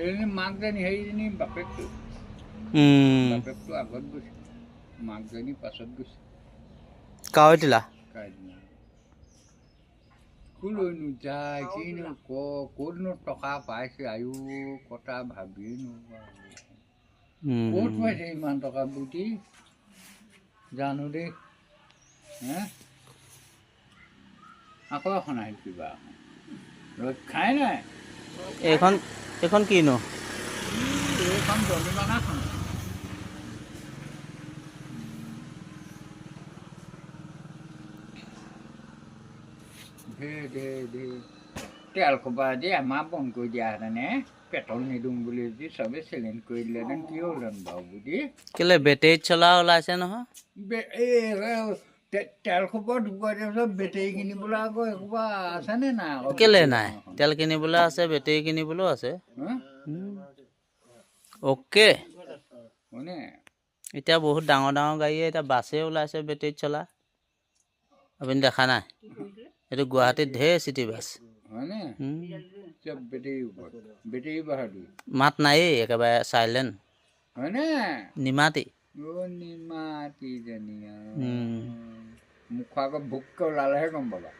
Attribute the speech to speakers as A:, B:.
A: এজনী মাকজনী সেইজনী বাপেকটো আগত গৈছে, মাকজনী পাছত গৈছে।
B: কাৱৈতিলা
A: কলৈনো যায়, কিনো ক'তনো টকা পাইছে, আয়ু কথা ভাবিয়ে নোপাওঁ। ক'ত পাইছে ইমান টকা বুটি জানো দেই। হে আকৌ এখন আহিল কিবা ৰক্ষাই নাই।
B: এইখন কিনো?
A: এইখন দলিমানাখন। তেল খোপা আজি আমাৰ বন্ধ কৰি দিয়াহেঁতেনে, পেট্ৰল নিদিওঁ বুলি যদি চবেই চেলেঞ্জ কৰি দিলেহেঁতেন কি হ'লহেঁতেন বাৰু বুজি।
B: কেলে বেটেৰীত চলা ওলাইছে নহয়।
A: তেল খোপা ঢুকুৱাই দিয়াৰ পিছত বেটেৰী কিনিবলৈ আকৌ এসোপা আছেনে নাই? আকৌ
B: কেলে নাই? তেল কিনিবলৈ আছে, বেটেৰী কিনিবলৈও আছে। অ'কে।
A: হয়নে?
B: এতিয়া বহুত ডাঙৰ ডাঙৰ গাড়ীয়ে এতিয়া বাছে ওলাইছে বেটেৰীত চলা। আপুনি দেখা নাই? এইটো গুৱাহাটীত ঢেৰ চিটি বাছ।
A: হয়নে? বেটেৰী বাহাদুৰ
B: মাত নায়েই, একেবাৰে চাইলেণ্ট।
A: হয়নে?
B: নিমাতি।
A: নিমাতি জানি মুখৰ আগত ভোককৈ ওলালেহে গম পাবা।